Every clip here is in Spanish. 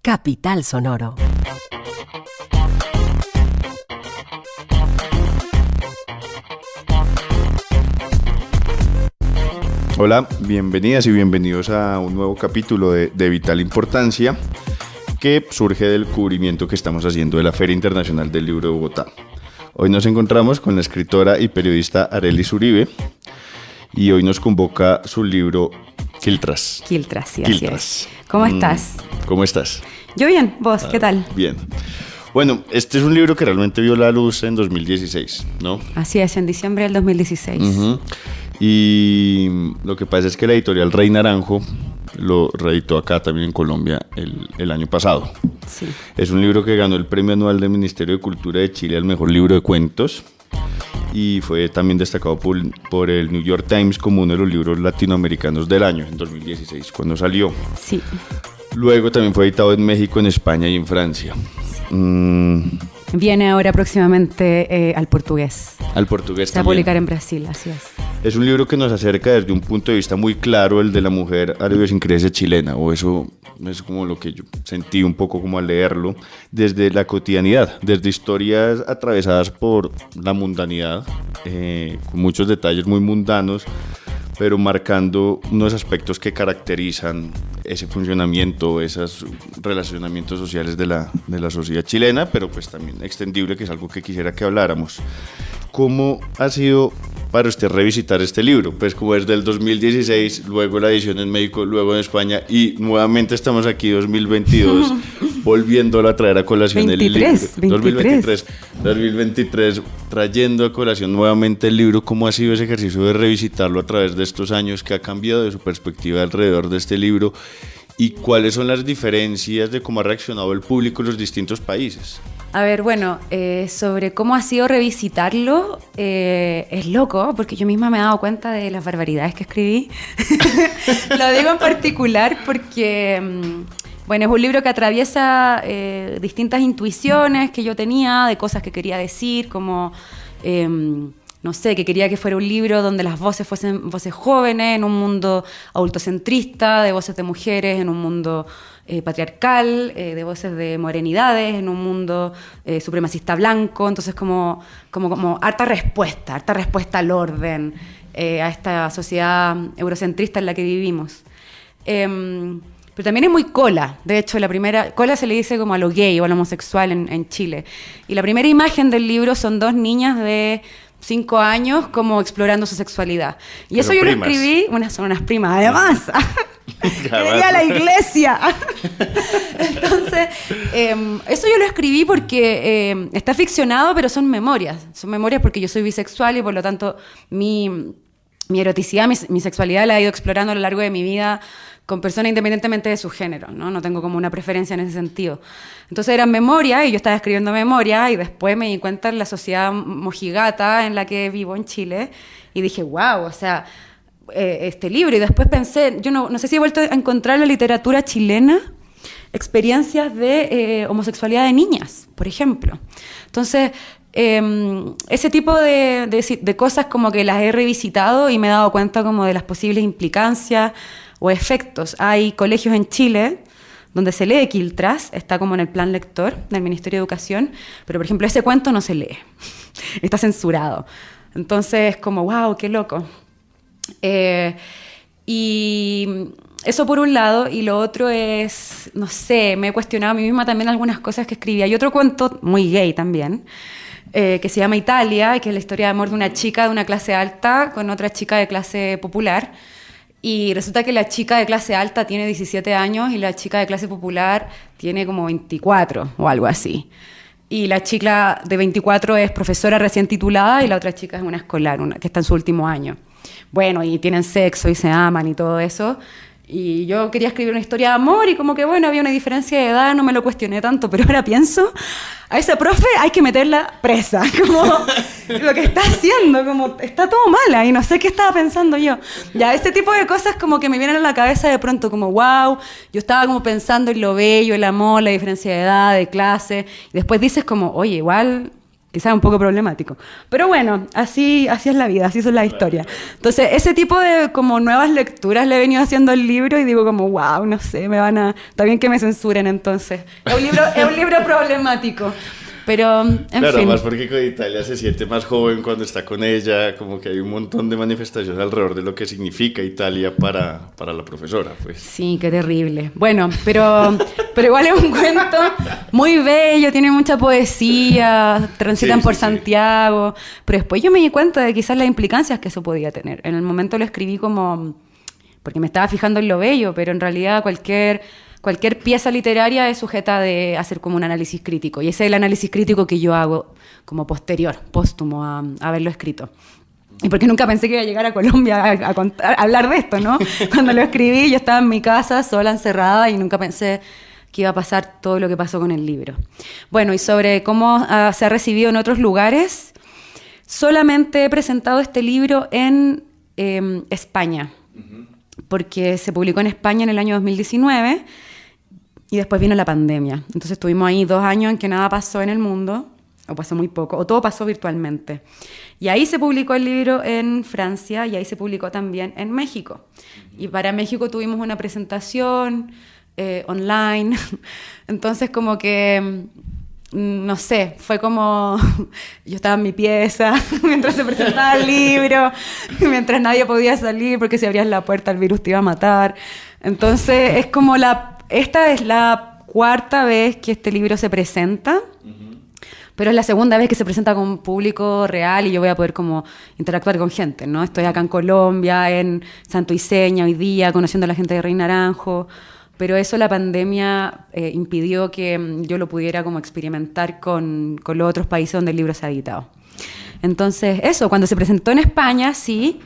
Capital Sonoro. Hola, bienvenidas y bienvenidos a un nuevo capítulo de Vital Importancia que surge del cubrimiento que estamos haciendo de la Feria Internacional del Libro de Bogotá. Hoy nos encontramos con la escritora y periodista Arelis Uribe y hoy nos convoca su libro Quiltras. Quiltras, sí, Quiltras. así es. ¿Cómo estás? ¿Cómo estás? Yo bien, ¿vos qué tal? Bien. Bueno, este es un libro que realmente vio la luz en 2016, ¿no? Así es, en diciembre del 2016. Uh-huh. Y lo que pasa es que la editorial Rey Naranjo lo reeditó acá también en Colombia el año pasado. Sí. Es un libro que ganó el Premio Anual del Ministerio de Cultura de Chile al mejor libro de cuentos y fue también destacado por el New York Times como uno de los libros latinoamericanos del año en 2016, cuando salió. Sí. Luego también fue editado en México, en España y en Francia. Viene ahora próximamente al portugués. Al portugués Se va a también. publicar en Brasil, así es. Es un libro que nos acerca desde un punto de vista muy claro, el de la mujer a la idiosincrasia chilena, o eso es como lo que yo sentí un poco como al leerlo, desde la cotidianidad, desde historias atravesadas por la mundanidad, con muchos detalles muy mundanos, pero marcando unos aspectos que caracterizan ese funcionamiento, esos relacionamientos sociales de la sociedad chilena, pero pues también extendible, que es algo que quisiera que habláramos. ¿Cómo ha sido para usted revisitar este libro? Pues como desde el 2016, luego la edición en México, luego en España, y nuevamente estamos aquí 2022, volviéndolo a traer a colación 23, el libro. 2023, trayendo a colación nuevamente el libro. ¿Cómo ha sido ese ejercicio de revisitarlo a través de estos años? ¿Qué ha cambiado de su perspectiva alrededor de este libro? ¿Y cuáles son las diferencias de cómo ha reaccionado el público en los distintos países? A ver, bueno, sobre cómo ha sido revisitarlo, es loco, porque yo misma me he dado cuenta de las barbaridades que escribí. Lo digo en particular porque, bueno, es un libro que atraviesa distintas intuiciones que yo tenía de cosas que quería decir, como, no sé, que quería que fuera un libro donde las voces fuesen voces jóvenes, en un mundo adultocentrista, de voces de mujeres, en un mundo patriarcal, de voces de morenidades, en un mundo supremacista blanco. Entonces como harta respuesta al orden, a esta sociedad eurocentrista en la que vivimos. Pero también es muy cola. De hecho, la primera cola se le dice como a lo gay o a lo homosexual en Chile. Y la primera imagen del libro son dos niñas de 5 años como explorando su sexualidad. Y pero eso yo primas. lo escribí, son unas primas, además. Quería la iglesia. Entonces, eso yo lo escribí porque está ficcionado, pero son memorias. Son memorias porque yo soy bisexual y por lo tanto mi eroticidad, mi sexualidad la he ido explorando a lo largo de mi vida con personas independientemente de su género, ¿no? No tengo como una preferencia en ese sentido. Entonces eran memorias y yo estaba escribiendo memorias y después me di cuenta en la sociedad mojigata en la que vivo en Chile y dije, wow, o sea, este libro. Y después pensé, yo no sé si he vuelto a encontrar en la literatura chilena experiencias de homosexualidad de niñas, por ejemplo. Entonces, ese tipo de cosas como que las he revisitado y me he dado cuenta como de las posibles implicancias o efectos. Hay colegios en Chile donde se lee Quiltras, está como en el plan lector del Ministerio de Educación, pero por ejemplo ese cuento no se lee, está censurado. Entonces como wow, qué loco. Y eso por un lado, y lo otro es, no sé, me he cuestionado a mí misma también algunas cosas que escribí. Hay otro cuento muy gay también, que se llama Italia, que es la historia de amor de una chica de una clase alta con otra chica de clase popular. Y resulta que la chica de clase alta tiene 17 años y la chica de clase popular tiene como 24 o algo así. Y la chica de 24 es profesora recién titulada y la otra chica es una escolar, que está en su último año. Bueno, y tienen sexo y se aman y todo eso. Y yo quería escribir una historia de amor y como que bueno, había una diferencia de edad, no me lo cuestioné tanto, pero ahora pienso, a esa profe hay que meterla presa, como lo que está haciendo, como está todo mal ahí, no sé qué estaba pensando yo. Ya, este tipo de cosas como que me vienen a la cabeza de pronto, como wow, yo estaba como pensando en lo bello, el amor, la diferencia de edad, de clase, y después dices como, oye, igual Quizás un poco problemático. Pero bueno, así es la vida, así son las historias. Entonces, ese tipo de como nuevas lecturas le he venido haciendo al libro y digo como, wow, no sé, está bien que me censuren entonces. Es un libro problemático. Pero, en claro, fin. más porque con Italia se siente más joven cuando está con ella, como que hay un montón de manifestaciones alrededor de lo que significa Italia para la profesora, pues. Sí, qué terrible. Bueno, pero igual es un cuento muy bello, tiene mucha poesía, transitan por Santiago, pero después yo me di cuenta de quizás las implicancias que eso podía tener. En el momento lo escribí como, porque me estaba fijando en lo bello, pero en realidad cualquier pieza literaria es sujeta de hacer como un análisis crítico. Y ese es el análisis crítico que yo hago como posterior, póstumo a haberlo escrito. Y porque nunca pensé que iba a llegar a Colombia a hablar de esto, ¿no? Cuando lo escribí yo estaba en mi casa sola, encerrada, y nunca pensé que iba a pasar todo lo que pasó con el libro. Bueno, y sobre cómo se ha recibido en otros lugares, solamente he presentado este libro en España, porque se publicó en España en el año 2019, y después vino la pandemia. Entonces estuvimos ahí 2 años en que nada pasó en el mundo, o pasó muy poco, o todo pasó virtualmente. Y ahí se publicó el libro en Francia, y ahí se publicó también en México. Y para México tuvimos una presentación online. Entonces como que, no sé, fue como... Yo estaba en mi pieza mientras se presentaba el libro, mientras nadie podía salir, porque si abrías la puerta el virus te iba a matar. Entonces es como esta es la 4ª vez que este libro se presenta, pero es la 2ª vez que se presenta con un público real y yo voy a poder como interactuar con gente, ¿no? Estoy acá en Colombia, en Santo Iseña hoy día, conociendo a la gente de Rey Naranjo, pero eso la pandemia impidió que yo lo pudiera como experimentar con los otros países donde el libro se ha editado. Entonces, eso, cuando se presentó en España, sí,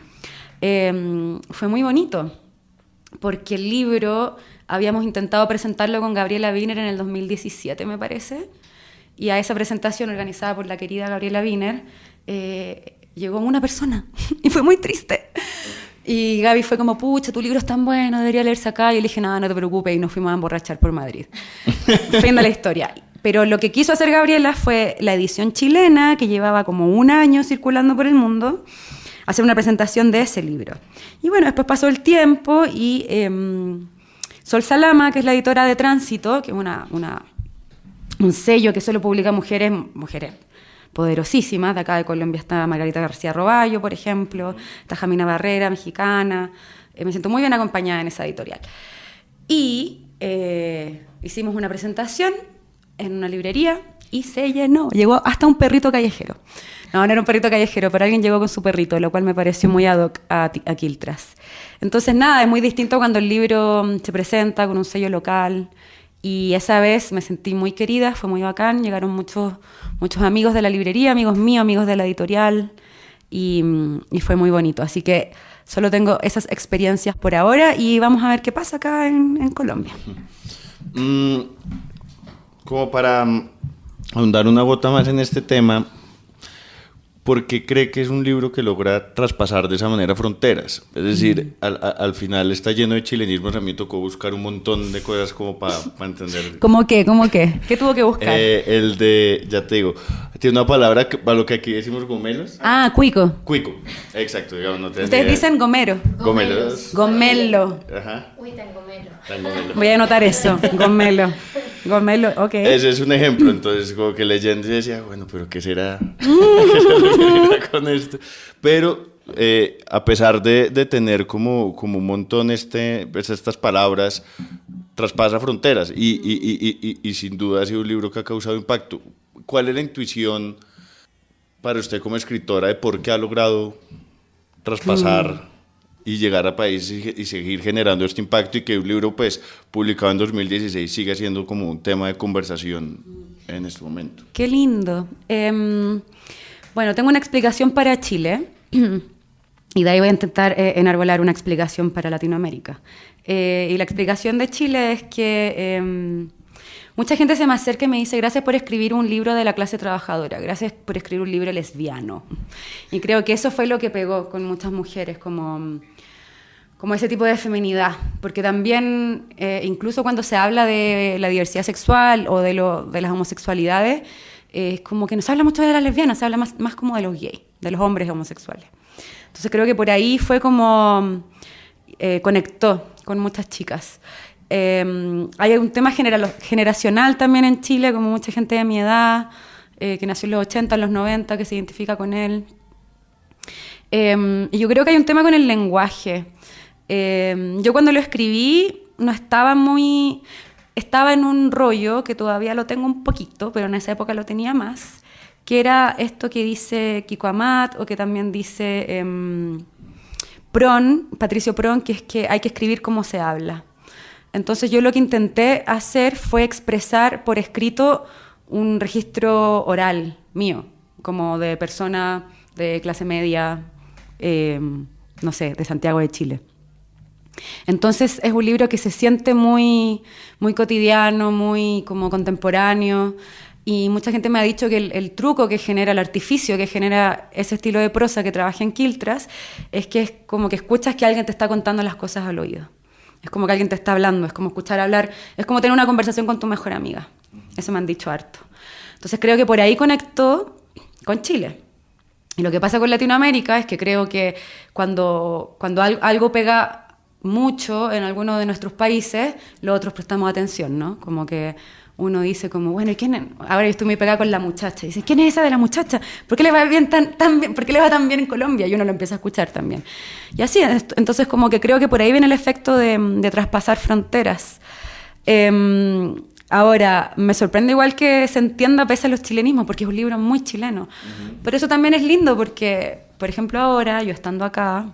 fue muy bonito, porque el libro habíamos intentado presentarlo con Gabriela Wiener en el 2017, me parece, y a esa presentación organizada por la querida Gabriela Wiener llegó una persona y fue muy triste. Y Gaby fue como, pucha, tu libro es tan bueno, debería leerse acá. Y yo le dije, nada, no te preocupes, y nos fuimos a emborrachar por Madrid. Fin de la historia. Pero lo que quiso hacer Gabriela fue la edición chilena, que llevaba como 1 año circulando por el mundo, hacer una presentación de ese libro. Y bueno, después pasó el tiempo y Sol Salama, que es la editora de Tránsito, que es un sello que solo publica mujeres poderosísimas. De acá de Colombia está Margarita García Roballo, por ejemplo, está Jamina Barrera, mexicana. Me siento muy bien acompañada en esa editorial. Y hicimos una presentación en una librería y se llenó. Llegó hasta un perrito callejero. No era un perrito callejero, pero alguien llegó con su perrito, lo cual me pareció muy ad hoc a Quiltras. Entonces, nada, es muy distinto cuando el libro se presenta con un sello local. Y esa vez me sentí muy querida, fue muy bacán. Llegaron muchos amigos de la librería, amigos míos, amigos de la editorial, y fue muy bonito. Así que solo tengo esas experiencias por ahora y vamos a ver qué pasa acá en Colombia. Como para ahondar una gota más en este tema, ¿por qué cree que es un libro que logra traspasar de esa manera fronteras? Es decir, al final está lleno de chilenismos. A mí tocó buscar un montón de cosas como para entender. ¿Cómo qué? ¿Qué tuvo que buscar? El de, ya te digo, tiene una palabra para lo que aquí decimos gomelos. Ah, cuico. Cuico, exacto. Digamos, no ustedes dicen gomero. Gomelos. Gomelo. Ajá. Uy, tan gomelo. Voy a anotar eso, gomelo. Gomelo, ok. Ese es un ejemplo. Entonces, como que leyendo y decía, bueno, pero ¿qué será con esto? Pero a pesar de tener como un montón estas palabras, traspasa fronteras y sin duda ha sido un libro que ha causado impacto. ¿Cuál es la intuición para usted como escritora de por qué ha logrado traspasar y llegar a países y seguir generando este impacto, y que un libro pues publicado en 2016 siga siendo como un tema de conversación en este momento? Qué lindo. Bueno, tengo una explicación para Chile y de ahí voy a intentar enarbolar una explicación para Latinoamérica. Y la explicación de Chile es que mucha gente se me acerca y me dice, gracias por escribir un libro de la clase trabajadora, gracias por escribir un libro lesbiano. Y creo que eso fue lo que pegó con muchas mujeres, como ese tipo de feminidad, porque también incluso cuando se habla de la diversidad sexual o de las homosexualidades, como que no se habla mucho de las lesbianas, se habla más como de los gays, de los hombres homosexuales. Entonces creo que por ahí fue como conectó con muchas chicas. Hay un tema generacional también en Chile, como mucha gente de mi edad, que nació en los 80, en los 90, que se identifica con él. Y yo creo que hay un tema con el lenguaje. Yo cuando lo escribí no estaba estaba en un rollo que todavía lo tengo un poquito, pero en esa época lo tenía más, que era esto que dice Kiko Amat, o que también dice Patricio Prón, que es que hay que escribir como se habla. Entonces yo lo que intenté hacer fue expresar por escrito un registro oral mío, como de persona de clase media, no sé, de Santiago de Chile. Entonces es un libro que se siente muy, muy cotidiano, muy como contemporáneo, y mucha gente me ha dicho que el truco que genera, el artificio que genera ese estilo de prosa que trabaja en Quiltras, es que es como que escuchas que alguien te está contando las cosas al oído. Es como que alguien te está hablando, es como escuchar hablar, es como tener una conversación con tu mejor amiga. Eso me han dicho harto. Entonces creo que por ahí conectó con Chile. Y lo que pasa con Latinoamérica es que creo que cuando algo pega mucho en alguno de nuestros países, los otros prestamos atención, ¿no? Como que uno dice como, bueno, ¿y quién es? Ahora yo estoy muy pegada con La Muchacha. Y dice, ¿quién es esa de La Muchacha? ¿Por qué le va bien tan bien? ¿Por qué le va tan bien en Colombia? Y uno lo empieza a escuchar también. Y así, entonces como que creo que por ahí viene el efecto de traspasar fronteras. Ahora, me sorprende igual que se entienda pese a los chilenismos, porque es un libro muy chileno. Uh-huh. Pero eso también es lindo porque, por ejemplo, ahora, yo estando acá,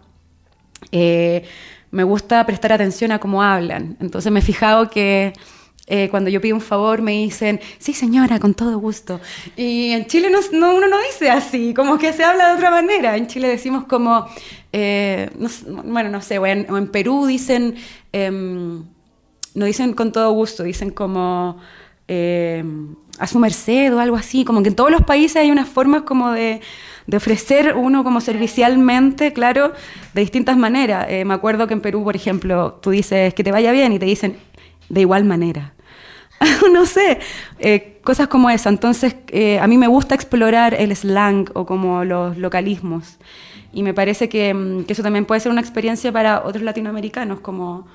me gusta prestar atención a cómo hablan. Entonces me he fijado que cuando yo pido un favor me dicen, sí señora, con todo gusto. Y en Chile uno no dice así, como que se habla de otra manera. En Chile decimos como, no sé, o en Perú dicen, no dicen con todo gusto, dicen como a su merced o algo así. Como que en todos los países hay unas formas como de ofrecer uno como servicialmente, claro, de distintas maneras. Me acuerdo que en Perú, por ejemplo, tú dices que te vaya bien y te dicen de igual manera. No sé, cosas como esa. Entonces, a mí me gusta explorar el slang o como los localismos. Y me parece que eso también puede ser una experiencia para otros latinoamericanos, como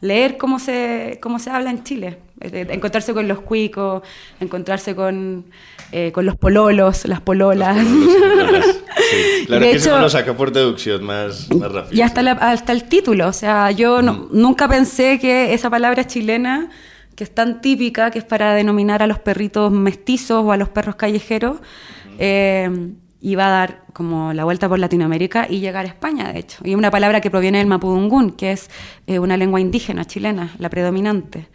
leer cómo se habla en Chile. Encontrarse con los cuicos, encontrarse con los pololos, las pololas. Sí, claro, que eso lo saca por deducción más rápido. Y hasta el título. O sea, yo nunca pensé que esa palabra chilena, que es tan típica, que es para denominar a los perritos mestizos o a los perros callejeros, iba a dar como la vuelta por Latinoamérica y llegar a España, de hecho. Y una palabra que proviene del mapudungún, que es una lengua indígena chilena, la predominante.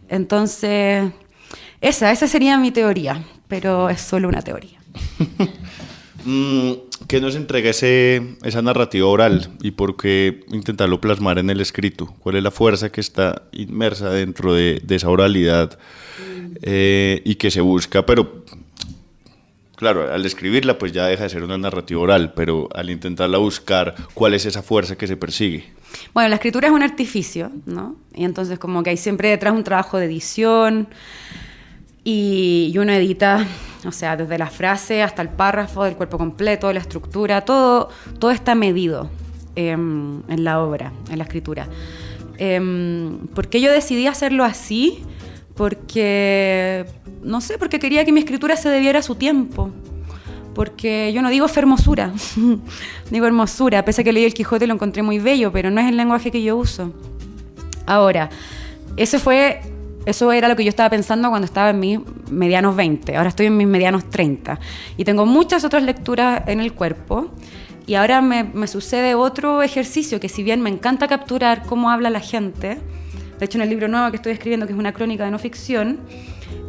Entonces, esa sería mi teoría, pero es solo una teoría. ¿Qué nos entrega esa narrativa oral y por qué intentarlo plasmar en el escrito? ¿Cuál es la fuerza que está inmersa dentro de esa oralidad y que se busca? Pero, claro, al escribirla pues ya deja de ser una narrativa oral, pero al intentarla buscar, ¿cuál es esa fuerza que se persigue? Bueno, la escritura es un artificio, ¿no? Y entonces como que hay siempre detrás un trabajo de edición y uno edita, o sea, desde la frase hasta el párrafo, del cuerpo completo, la estructura, todo está medido en la obra, en la escritura. ¿Por qué yo decidí hacerlo así? Porque quería que mi escritura se debiera a su tiempo. Porque yo no digo hermosura, digo hermosura, pese a que leí El Quijote y lo encontré muy bello, pero no es el lenguaje que yo uso. Ahora, eso era lo que yo estaba pensando cuando estaba en mis medianos 20, ahora estoy en mis medianos 30, y tengo muchas otras lecturas en el cuerpo, y ahora me sucede otro ejercicio, que si bien me encanta capturar cómo habla la gente, de hecho en el libro nuevo que estoy escribiendo, que es una crónica de no ficción,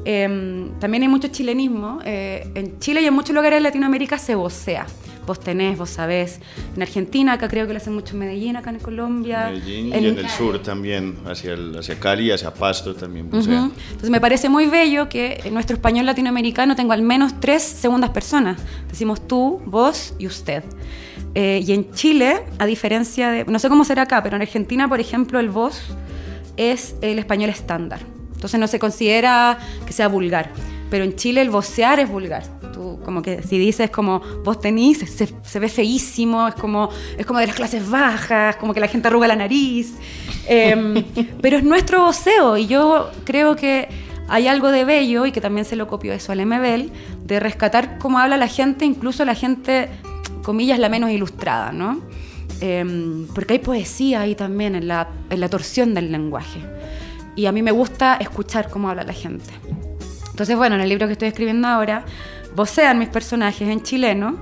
también hay mucho chilenismo. En Chile y en muchos lugares de Latinoamérica se vocea. Vos tenés, vos sabés. En Argentina, acá creo que lo hacen mucho en Medellín, acá en Colombia. Medellín y en el sur también, hacia Cali y hacia Pasto también vocea. Uh-huh. Entonces me parece muy bello que en nuestro español latinoamericano tengo al menos 3 segundas personas. Decimos tú, vos y usted. Y en Chile, a diferencia de... No sé cómo será acá, pero en Argentina, por ejemplo, el vos es el español estándar. Entonces no se considera que sea vulgar. pero en Chile el vocear es vulgar. Tú como que si dices como vos tenís, se ve feísimo, es como de las clases bajas, como que la gente arruga la nariz. Pero es nuestro voceo y yo creo que hay algo de bello, y que también se lo copió eso al Lemebel, de rescatar cómo habla la gente, incluso la gente, comillas, la menos ilustrada, ¿no? Porque hay poesía ahí también en la torsión del lenguaje. Y a mí me gusta escuchar cómo habla la gente. Entonces, bueno, en el libro que estoy escribiendo ahora, vocean mis personajes en chileno.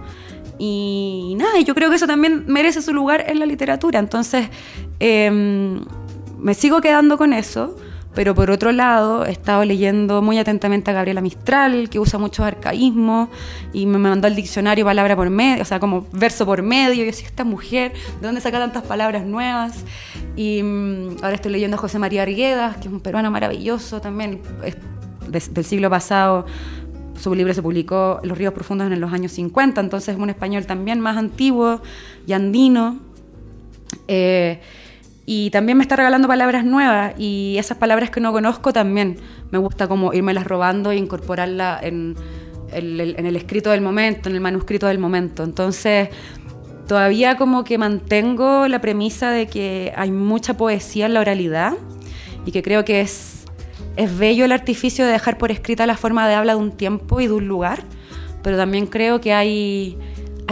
Y nada, yo creo que eso también merece su lugar en la literatura. Entonces, me sigo quedando con eso. Pero por otro lado, he estado leyendo muy atentamente a Gabriela Mistral, que usa muchos arcaísmos, y me mandó el diccionario palabra por medio, o sea, como verso por medio. Y yo decía, esta mujer, ¿de dónde saca tantas palabras nuevas? Y ahora estoy leyendo a José María Arguedas, que es un peruano maravilloso también, del siglo pasado. Su libro se publicó Los ríos profundos en los años 50, entonces es un español también más antiguo y andino. Y también me está regalando palabras nuevas, y esas palabras que no conozco también me gusta como irmelas robando e incorporarlas en el escrito del momento, en el manuscrito del momento. Entonces, todavía como que mantengo la premisa de que hay mucha poesía en la oralidad, y que creo que es bello el artificio de dejar por escrita la forma de habla de un tiempo y de un lugar, pero también creo que hay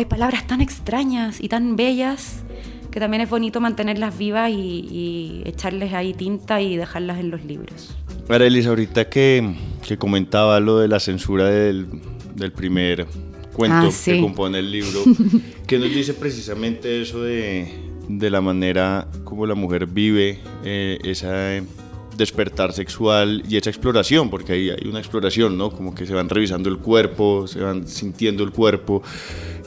palabras tan extrañas y tan bellas que también es bonito mantenerlas vivas y echarles ahí tinta y dejarlas en los libros. Arelis, ahorita que comentaba lo de la censura del primer cuento que compone el libro, ¿qué nos dice precisamente eso de la manera como la mujer vive esa despertar sexual y esa exploración? Porque ahí hay una exploración, ¿no? Como que se van revisando el cuerpo, se van sintiendo el cuerpo.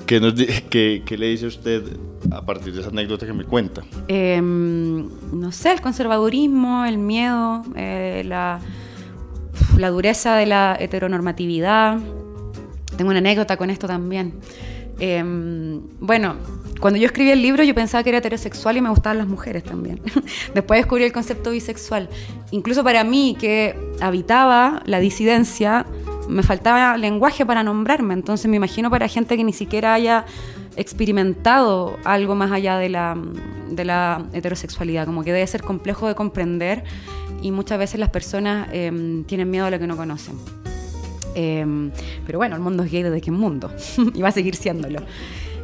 ¿Qué le dice usted a partir de esa anécdota que me cuenta? No sé, el conservadurismo, el miedo, la dureza de la heteronormatividad. Tengo una anécdota con esto también. Bueno, cuando yo escribí el libro yo pensaba que era heterosexual y me gustaban las mujeres también. Después descubrí el concepto bisexual. Incluso para mí, que habitaba la disidencia, me faltaba lenguaje para nombrarme. Entonces me imagino para gente que ni siquiera haya experimentado algo más allá de la heterosexualidad, como que debe ser complejo de comprender, y muchas veces las personas tienen miedo a lo que no conocen. Pero bueno, el mundo es gay desde que es mundo y va a seguir siéndolo.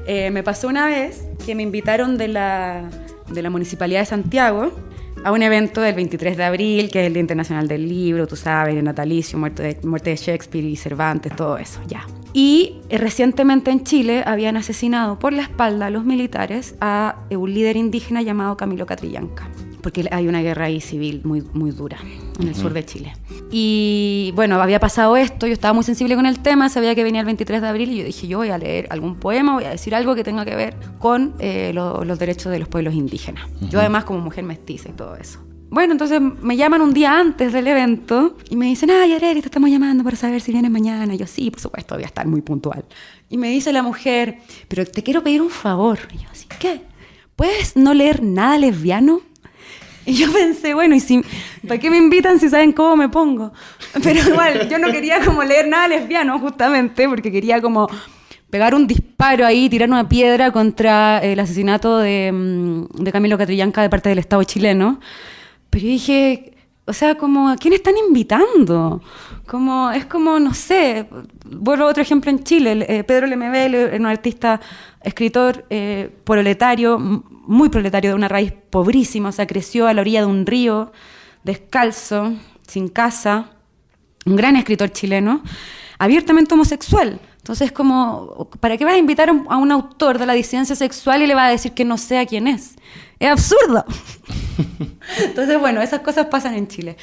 Me pasó una vez que me invitaron de la Municipalidad de Santiago a un evento del 23 de abril, que es el Día Internacional del Libro, tú sabes, el natalicio, muerte de Shakespeare y Cervantes, todo eso, ya. Y recientemente en Chile habían asesinado por la espalda a los militares a un líder indígena llamado Camilo Catrillanca, porque hay una guerra ahí civil muy, muy dura en el sur de Chile. Y bueno, había pasado esto, yo estaba muy sensible con el tema, sabía que venía el 23 de abril y yo dije, yo voy a leer algún poema, voy a decir algo que tenga que ver con los derechos de los pueblos indígenas. Yo además como mujer mestiza y todo eso. Bueno, entonces me llaman un día antes del evento y me dicen, ay, Arely, te estamos llamando para saber si vienes mañana. Y yo, sí, por supuesto, voy a estar muy puntual. Y me dice la mujer, pero te quiero pedir un favor. Y yo, así, ¿qué? ¿Puedes no leer nada lesbiano? Y yo pensé, bueno, ¿para qué me invitan si saben cómo me pongo? Pero igual, yo no quería como leer nada lesbiano, justamente, porque quería como pegar un disparo ahí, tirar una piedra contra el asesinato de Camilo Catrillanca de parte del Estado chileno. Pero yo dije, o sea, como, ¿a quién están invitando? Es como, no sé, vuelvo a otro ejemplo en Chile, Pedro Lemebel, un artista, escritor proletario, muy proletario, de una raíz pobrísima, o sea, creció a la orilla de un río, descalzo, sin casa, un gran escritor chileno, abiertamente homosexual. Entonces, como, ¿para qué vas a invitar a un autor de la disidencia sexual y le vas a decir que no sea quién es? Es absurdo. Entonces, bueno, esas cosas pasan en Chile.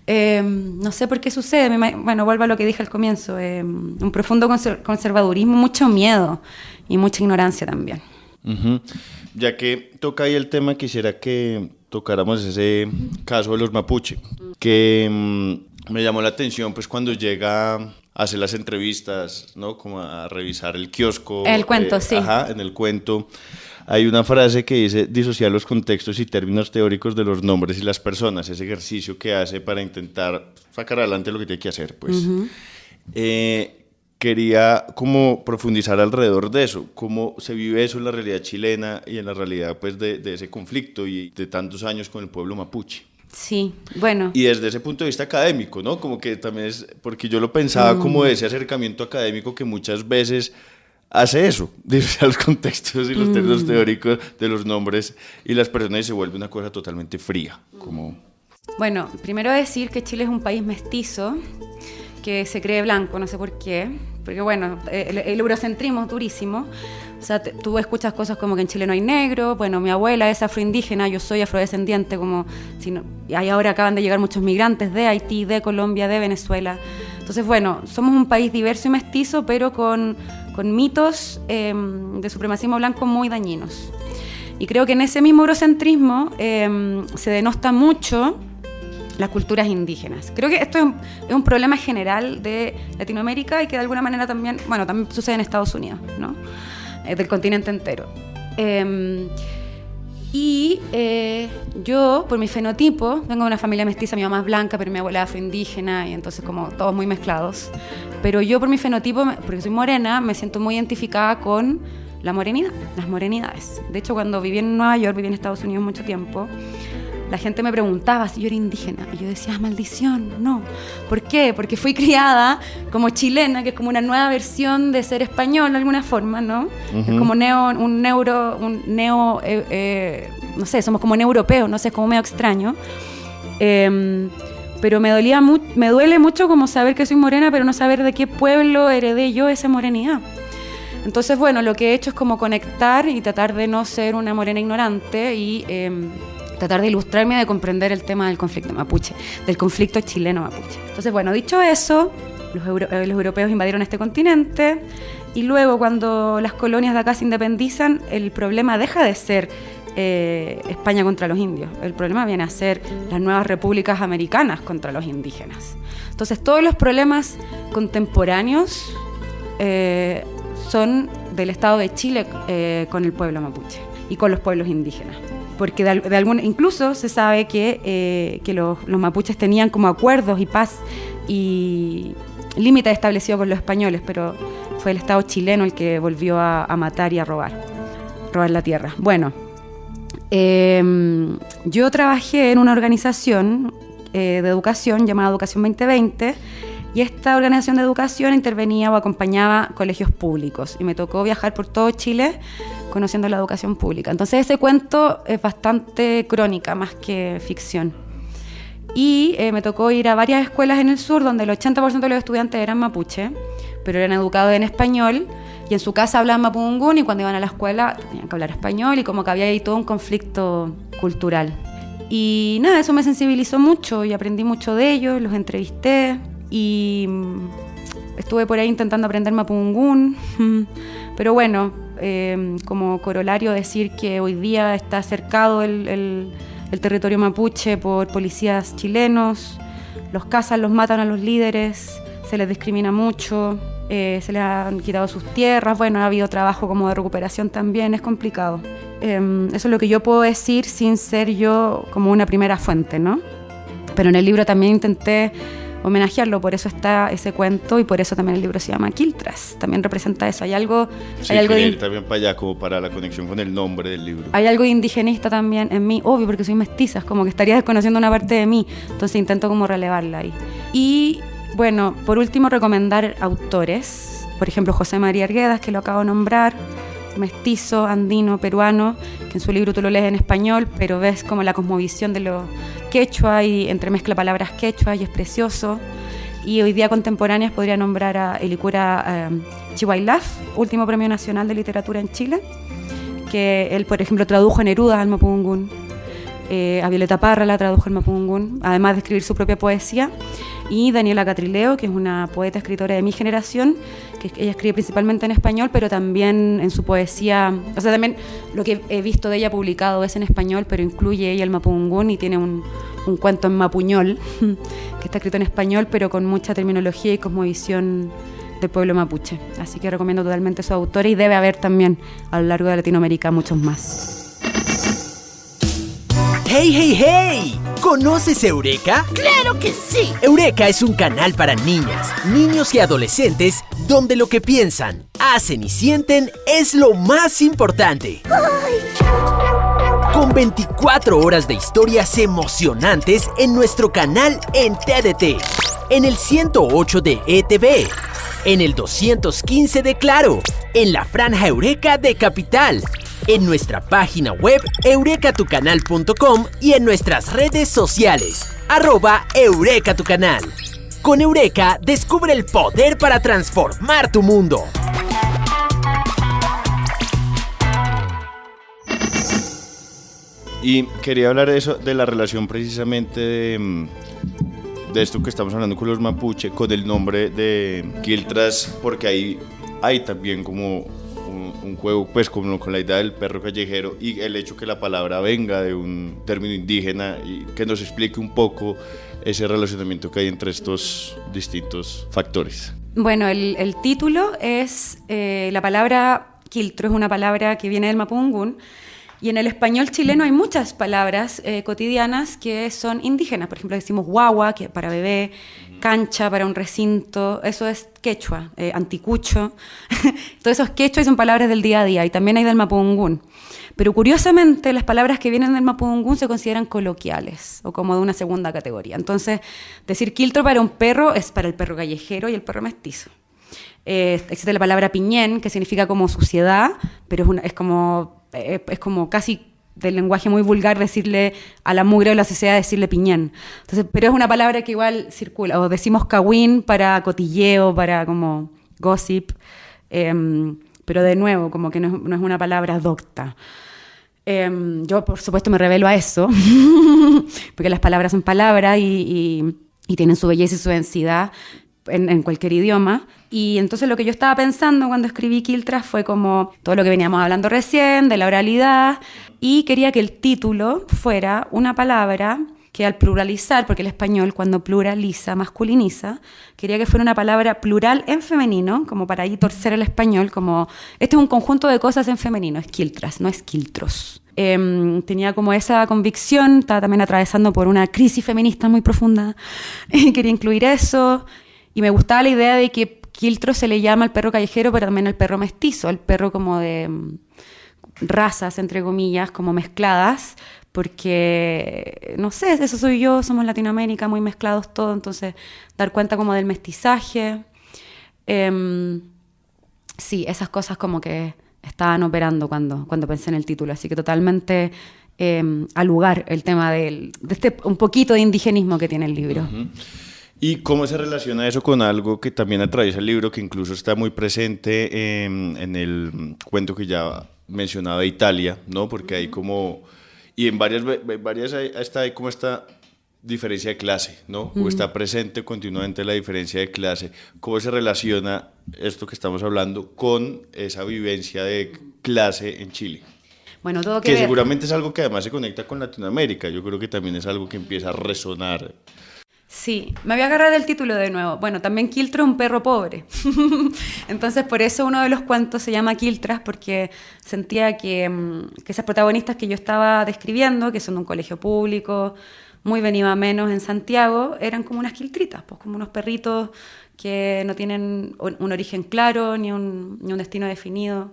No sé por qué sucede. Bueno, vuelvo a lo que dije al comienzo. Un profundo conservadurismo, mucho miedo y mucha ignorancia también. Uh-huh. Ya que toca ahí el tema, quisiera que tocáramos ese caso de los mapuche, que me llamó la atención pues cuando llega a hacer las entrevistas, ¿no? Como a revisar el kiosco. El cuento, sí. Ajá, en el cuento hay una frase que dice: disociar los contextos y términos teóricos de los nombres y las personas, ese ejercicio que hace para intentar sacar adelante lo que tiene que hacer, pues. Uh-huh. Quería como profundizar alrededor de eso, cómo se vive eso en la realidad chilena y en la realidad pues de ese conflicto y de tantos años con el pueblo mapuche. Sí, bueno. Y desde ese punto de vista académico, ¿no? Como que también es, porque yo lo pensaba como ese acercamiento académico que muchas veces hace eso, dice a los contextos y los términos teóricos de los nombres y las personas y se vuelve una cosa totalmente fría, como... Bueno, primero decir que Chile es un país mestizo, que se cree blanco, no sé por qué, porque bueno, el eurocentrismo es durísimo. O sea, tú escuchas cosas como que en Chile no hay negro, bueno, mi abuela es afroindígena, yo soy afrodescendiente, como si no, y ahora acaban de llegar muchos migrantes de Haití, de Colombia, de Venezuela. Entonces, bueno, somos un país diverso y mestizo, pero con mitos de supremacismo blanco muy dañinos. Y creo que en ese mismo eurocentrismo se denosta mucho las culturas indígenas. Creo que esto es un problema general de Latinoamérica y que de alguna manera también, bueno, también sucede en Estados Unidos, ¿no? Del continente entero. Yo, por mi fenotipo, vengo de una familia mestiza, mi mamá es blanca, pero mi abuela es afroindígena, y entonces como todos muy mezclados. Pero yo, por mi fenotipo, porque soy morena, me siento muy identificada con la morenidad, las morenidades. De hecho, cuando viví en Nueva York, viví en Estados Unidos mucho tiempo, la gente me preguntaba si yo era indígena. Y yo decía, maldición, no. ¿Por qué? Porque fui criada como chilena, que es como una nueva versión de ser español de alguna forma, ¿no? Uh-huh. Es como no sé, somos como neuropeos, no sé, es como medio extraño. Pero me duele mucho como saber que soy morena, pero no saber de qué pueblo heredé yo esa morenidad. Entonces, bueno, lo que he hecho es como conectar y tratar de no ser una morena ignorante y... tratar de ilustrarme y de comprender el tema del conflicto mapuche, del conflicto chileno-mapuche. Entonces, bueno, dicho eso, los europeos invadieron este continente y luego cuando las colonias de acá se independizan, el problema deja de ser España contra los indios. El problema viene a ser las nuevas repúblicas americanas contra los indígenas. Entonces, todos los problemas contemporáneos son del Estado de Chile con el pueblo mapuche y con los pueblos indígenas. Porque incluso se sabe que los mapuches tenían como acuerdos y paz y límites establecidos por los españoles, pero fue el Estado chileno el que volvió a matar y a robar la tierra. Bueno, yo trabajé en una organización de educación llamada Educación 2020 y esta organización de educación intervenía o acompañaba colegios públicos y me tocó viajar por todo Chile conociendo la educación pública. Entonces ese cuento es bastante crónica más que ficción. Y me tocó ir a varias escuelas en el sur donde el 80% de los estudiantes eran mapuche, pero eran educados en español y en su casa hablaban mapudungún y cuando iban a la escuela tenían que hablar español y como que había ahí todo un conflicto cultural. Y nada, eso me sensibilizó mucho y aprendí mucho de ellos, los entrevisté y estuve por ahí intentando aprender mapudungún, pero bueno, como corolario decir que hoy día está cercado el territorio mapuche por policías chilenos, los cazan, los matan a los líderes, se les discrimina mucho, se les han quitado sus tierras, bueno, ha habido trabajo como de recuperación también, es complicado. Eso es lo que yo puedo decir sin ser yo como una primera fuente, ¿no? Pero en el libro también intenté homenajearlo, por eso está ese cuento y por eso también el libro se llama Quiltras, también representa eso, hay algo ir también para allá, como para la conexión con el nombre del libro. Hay algo indigenista también en mí, obvio, porque soy mestiza, es como que estaría desconociendo una parte de mí, entonces intento como relevarla ahí. Y bueno, por último recomendar autores, por ejemplo José María Arguedas, que lo acabo de nombrar, mestizo, andino, peruano, que en su libro tú lo lees en español, pero ves como la cosmovisión de los quechua y entremezcla palabras quechua y es precioso. Y hoy día contemporáneas podría nombrar a Elicura Chihuailaf, último premio nacional de literatura en Chile, que él, por ejemplo, tradujo Neruda al mapudungún. A Violeta Parra la tradujo al mapudungún, además de escribir su propia poesía. Y Daniela Catrileo, que es una poeta escritora de mi generación, que ella escribe principalmente en español, pero también en su poesía, o sea, también lo que he visto de ella publicado es en español, pero incluye ella el mapudungún y tiene un cuento en mapuñol, que está escrito en español, pero con mucha terminología y cosmovisión del pueblo mapuche. Así que recomiendo totalmente a su autora y debe haber también a lo largo de Latinoamérica muchos más. ¡Hey, hey, hey! ¿Conoces Eureka? ¡Claro que sí! Eureka es un canal para niñas, niños y adolescentes donde lo que piensan, hacen y sienten es lo más importante. Con 24 horas de historias emocionantes en nuestro canal en TDT, en el 108 de ETV, en el 215 de Claro, en la franja Eureka de Capital, en nuestra página web eurekatucanal.com y en nuestras redes sociales, @EurekaTuCanal. Con Eureka, descubre el poder para transformar tu mundo. Y quería hablar de eso, de la relación precisamente de esto que estamos hablando con los mapuche, con el nombre de Quiltras, porque ahí hay también como un juego pues como con la idea del perro callejero y el hecho que la palabra venga de un término indígena y que nos explique un poco ese relacionamiento que hay entre estos distintos factores. Bueno, el título es la palabra quiltro, es una palabra que viene del mapudungún. Y en el español chileno hay muchas palabras cotidianas que son indígenas. Por ejemplo, decimos guagua, que para bebé, cancha para un recinto, eso es quechua, anticucho. Todos esos quechua son palabras del día a día y también hay del mapudungún. Pero curiosamente las palabras que vienen del mapudungún se consideran coloquiales o como de una segunda categoría. Entonces, decir quiltro para un perro es para el perro callejero y el perro mestizo. Existe la palabra piñén, que significa como suciedad, pero es como casi del lenguaje muy vulgar decirle a la mugre de la sociedad, decirle piñén. Entonces, pero es una palabra que igual circula. O decimos cagüín para cotilleo, para como gossip. Pero de nuevo, como que no es una palabra docta. Yo, por supuesto, me revelo a eso, porque las palabras son palabras y tienen su belleza y su densidad en cualquier idioma. Y entonces lo que yo estaba pensando cuando escribí Quiltras fue como todo lo que veníamos hablando recién, de la oralidad, y quería que el título fuera una palabra que al pluralizar, porque el español cuando pluraliza, masculiniza, quería que fuera una palabra plural en femenino, como para ahí torcer el español, como este es un conjunto de cosas en femenino, es Quiltras, no es quiltros. Tenía como esa convicción, estaba también atravesando por una crisis feminista muy profunda, quería incluir eso, y me gustaba la idea de que quiltro se le llama al perro callejero, pero también al perro mestizo, al perro como de razas, entre comillas, como mezcladas, porque, no sé, eso soy yo, somos Latinoamérica, muy mezclados todos, entonces dar cuenta como del mestizaje. Sí, esas cosas como que estaban operando cuando pensé en el título, así que totalmente al lugar el tema de este un poquito de indigenismo que tiene el libro. Uh-huh. ¿Y cómo se relaciona eso con algo que también atraviesa el libro, que incluso está muy presente en el cuento que ya mencionaba de Italia, ¿no? Porque hay como, y en varias hay como esta diferencia de clase, ¿no? O está presente continuamente la diferencia de clase. ¿Cómo se relaciona esto que estamos hablando con esa vivencia de clase en Chile? Bueno, todo que seguramente es algo que además se conecta con Latinoamérica. Yo creo que también es algo que empieza a resonar. Sí, me voy a agarrar el título de nuevo. Bueno, también Quiltro es un perro pobre. Entonces, por eso uno de los cuentos se llama Quiltras, porque sentía que esas protagonistas que yo estaba describiendo, que son de un colegio público, muy venido a menos en Santiago, eran como unas quiltritas, pues como unos perritos que no tienen un origen claro ni un destino definido.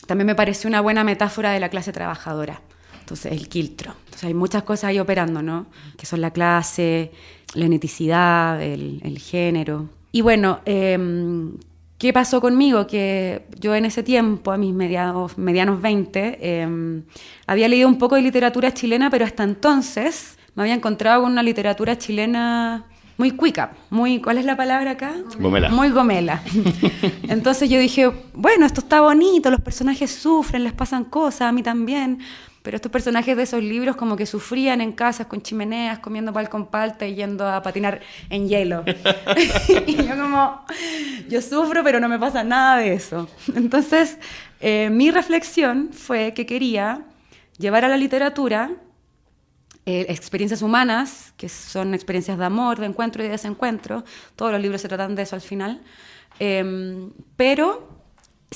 También me pareció una buena metáfora de la clase trabajadora. Entonces, el quiltro. Entonces, hay muchas cosas ahí operando, ¿no? Que son la clase, la etnicidad, el género. Y bueno, ¿qué pasó conmigo? Que yo en ese tiempo, a mis medianos 20, había leído un poco de literatura chilena, pero hasta entonces me había encontrado con una literatura chilena muy cuica, ¿cuál es la palabra acá? Gomela. Muy gomela. Entonces yo dije, bueno, esto está bonito, los personajes sufren, les pasan cosas, a mí también. Pero estos personajes de esos libros como que sufrían en casas con chimeneas, comiendo pal con palta y yendo a patinar en hielo. Y yo sufro, pero no me pasa nada de eso. Entonces, mi reflexión fue que quería llevar a la literatura experiencias humanas, que son experiencias de amor, de encuentro y de desencuentro. Todos los libros se tratan de eso al final. Pero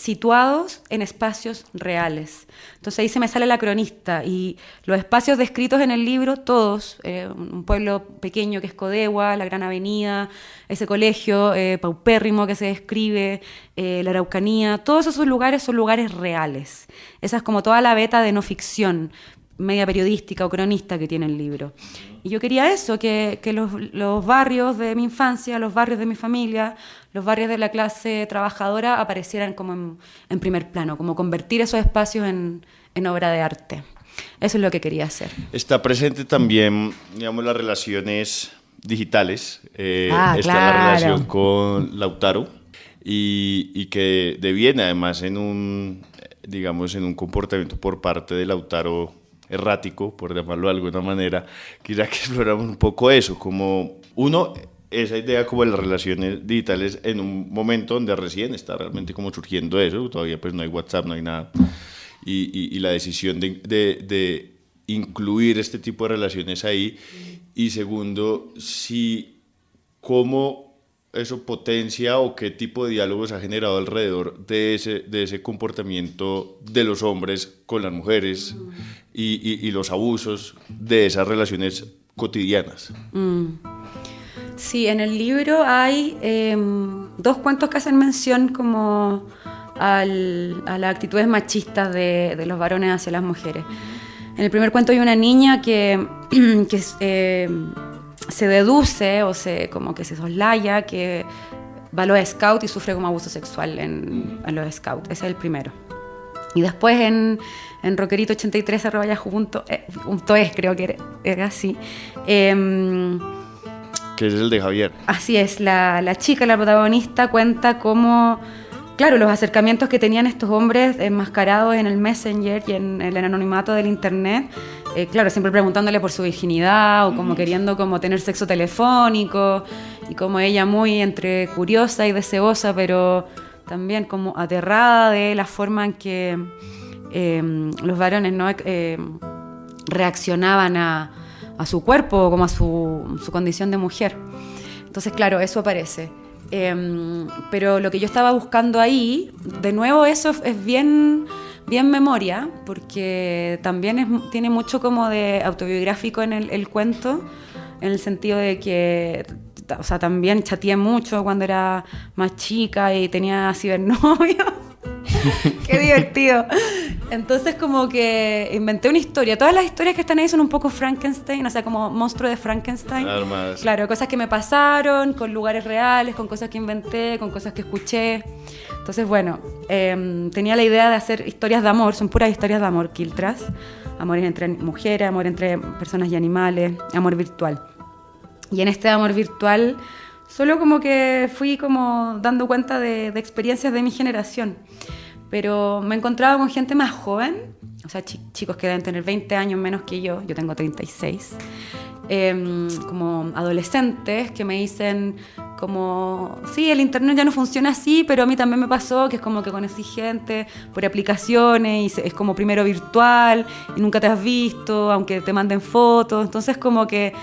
situados en espacios reales. Entonces ahí se me sale la cronista y los espacios descritos en el libro, todos, un pueblo pequeño que es Codegua, la Gran Avenida, ese colegio paupérrimo que se describe, la Araucanía, todos esos lugares son lugares reales. Esa es como toda la beta de no ficción, media periodística o cronista que tiene el libro. Y yo quería eso, que los barrios de mi infancia, los barrios de mi familia, los barrios de la clase trabajadora aparecieran como en primer plano, como convertir esos espacios en obra de arte. Eso es lo que quería hacer. Está presente también, digamos, las relaciones digitales. Claro. La relación con Lautaro y que deviene además en un comportamiento por parte de Lautaro errático, por llamarlo de alguna manera. Quizá que exploramos un poco eso, como esa idea como de las relaciones digitales en un momento donde recién está realmente como surgiendo eso, todavía pues no hay WhatsApp, no hay nada, y la decisión de incluir este tipo de relaciones ahí, y segundo, cómo eso potencia o qué tipo de diálogos ha generado alrededor de ese comportamiento de los hombres con las mujeres y los abusos de esas relaciones cotidianas. Sí, en el libro hay 2 cuentos que hacen mención como a las actitudes machistas de los varones hacia las mujeres. En el primer cuento hay una niña que se deduce o como que se soslaya que va a los scouts y sufre como abuso sexual en los scouts. Ese es el primero. Y después en rockerito83@yahoo.es, creo que era así. Que es el de Javier. Así es, la chica, la protagonista, cuenta cómo, claro, los acercamientos que tenían estos hombres enmascarados en el Messenger y en el anonimato del internet, claro, siempre preguntándole por su virginidad o como queriendo como tener sexo telefónico, y como ella muy entre curiosa y deseosa, pero también como aterrada de la forma en que los varones, ¿no? Reaccionaban a su cuerpo, como a su condición de mujer. Entonces, claro, eso aparece. Pero lo que yo estaba buscando ahí, de nuevo, eso es bien memoria, porque también tiene mucho como de autobiográfico en el cuento, en el sentido de que, o sea, también chateé mucho cuando era más chica y tenía cibernovios. Qué divertido. Entonces como que inventé una historia. Todas las historias que están ahí son un poco Frankenstein, o sea, como monstruo de Frankenstein. Armas. Claro, cosas que me pasaron, con lugares reales, con cosas que inventé, con cosas que escuché. Entonces, bueno, tenía la idea de hacer historias de amor, son puras historias de amor, Quiltras. Amores entre mujeres, amor entre personas y animales, amor virtual. Y en este amor virtual solo como que fui como dando cuenta de experiencias de mi generación. Pero me encontraba con gente más joven, o sea, chicos que deben tener 20 años menos que yo tengo 36, como adolescentes que me dicen como, sí, el internet ya no funciona así, pero a mí también me pasó que es como que conocí gente por aplicaciones y es como primero virtual y nunca te has visto, aunque te manden fotos. Entonces como que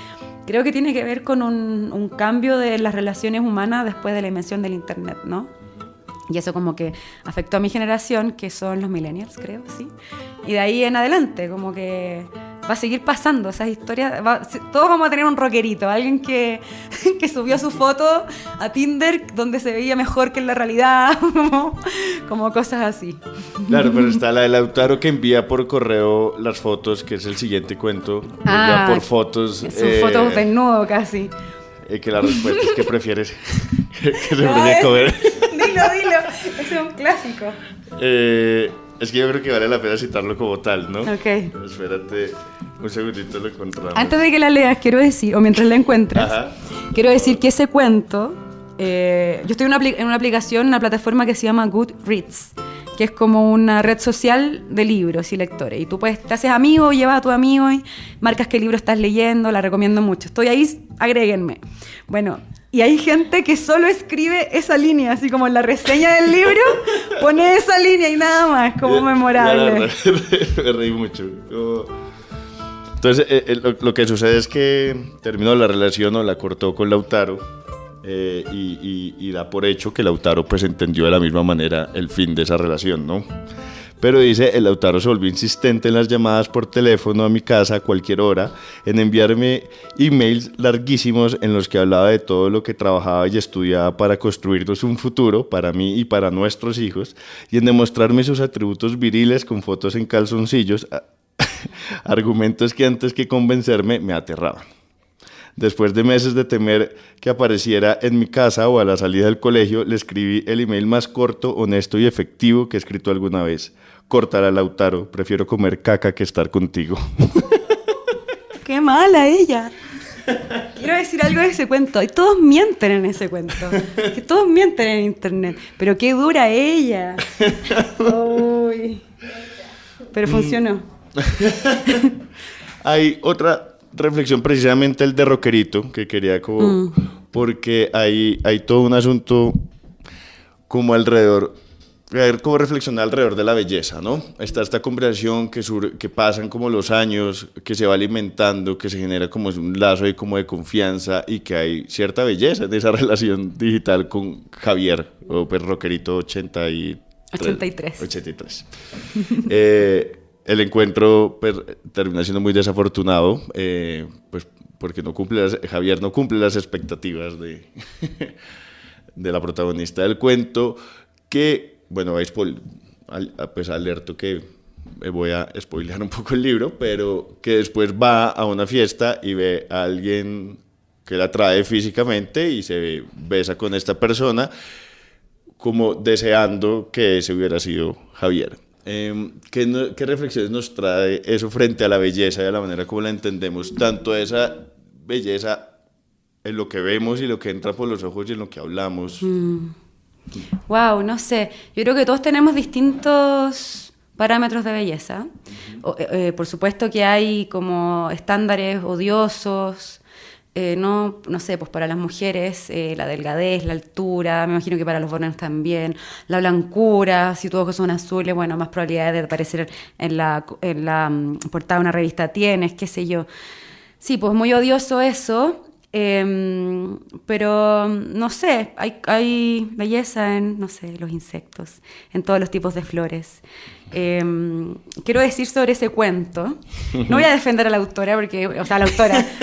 creo que tiene que ver con un cambio de las relaciones humanas después de la invención del internet, ¿no? Y eso como que afectó a mi generación, que son los millennials, creo, sí. Y de ahí en adelante, como que va a seguir pasando esas historias. Todos vamos a tener un rockerito, alguien que subió su foto a Tinder donde se veía mejor que en la realidad, como cosas así. Claro, pero está la de Lautaro que envía por correo las fotos, que es el siguiente cuento. Ya por fotos. Sus fotos desnudo casi. Que la respuesta es que prefieres que se prefiere comer. Dilo, ese es un clásico. Es que yo creo que vale la pena citarlo como tal, ¿no? Ok. Espérate un segundito, lo encontramos. Antes de que la leas, quiero decir, o mientras la encuentras, quiero decir que ese cuento, yo estoy en una aplicación, una plataforma que se llama Goodreads, que es como una red social de libros y lectores. Y tú te haces amigo, llevas a tu amigo y marcas qué libro estás leyendo, la recomiendo mucho. Estoy ahí, agréguenme. Bueno, y hay gente que solo escribe esa línea, así como en la reseña del libro, pone esa línea y nada más, como memorable. Me reí mucho. Entonces, lo que sucede es que terminó la relación o la cortó con Lautaro. y da por hecho que Lautaro pues entendió de la misma manera el fin de esa relación, ¿no? Pero dice, el Lautaro se volvió insistente en las llamadas por teléfono a mi casa a cualquier hora, en enviarme emails larguísimos en los que hablaba de todo lo que trabajaba y estudiaba para construirnos un futuro, para mí y para nuestros hijos, y en demostrarme sus atributos viriles con fotos en calzoncillos, argumentos que antes que convencerme me aterraban. Después de meses de temer que apareciera en mi casa o a la salida del colegio, le escribí el email más corto, honesto y efectivo que he escrito alguna vez. Córtala, Lautaro, prefiero comer caca que estar contigo. ¡Qué mala ella! Quiero decir algo de ese cuento. Y todos mienten en ese cuento. Que todos mienten en internet. Pero qué dura ella. Uy. Pero funcionó. Hay otra reflexión, precisamente el de Rockerito, que quería como... Porque hay todo un asunto como alrededor... A ver cómo reflexionar alrededor de la belleza, ¿no? Está esta conversación que pasan como los años, que se va alimentando, que se genera como un lazo ahí como de confianza y que hay cierta belleza en esa relación digital con Javier, o pues Rockerito 83. El encuentro pues, termina siendo muy desafortunado, pues porque Javier no cumple las expectativas de la protagonista del cuento, que... Bueno, pues alerto que voy a spoilear un poco el libro, pero que después va a una fiesta y ve a alguien que la atrae físicamente y se besa con esta persona como deseando que ese hubiera sido Javier. ¿Qué reflexiones nos trae eso frente a la belleza y a la manera como la entendemos? Tanto esa belleza en lo que vemos y lo que entra por los ojos y en lo que hablamos. Wow, no sé. Yo creo que todos tenemos distintos parámetros de belleza. Por supuesto que hay como estándares odiosos. No sé, pues para las mujeres la delgadez, la altura, me imagino que para los varones también, la blancura, si tus ojos son azules, bueno, más probabilidades de aparecer en la portada de una revista tienes, qué sé yo. Sí, pues muy odioso eso. Pero no sé, hay belleza en, no sé, los insectos, en todos los tipos de flores. Quiero decir sobre ese cuento, no voy a defender a la autora,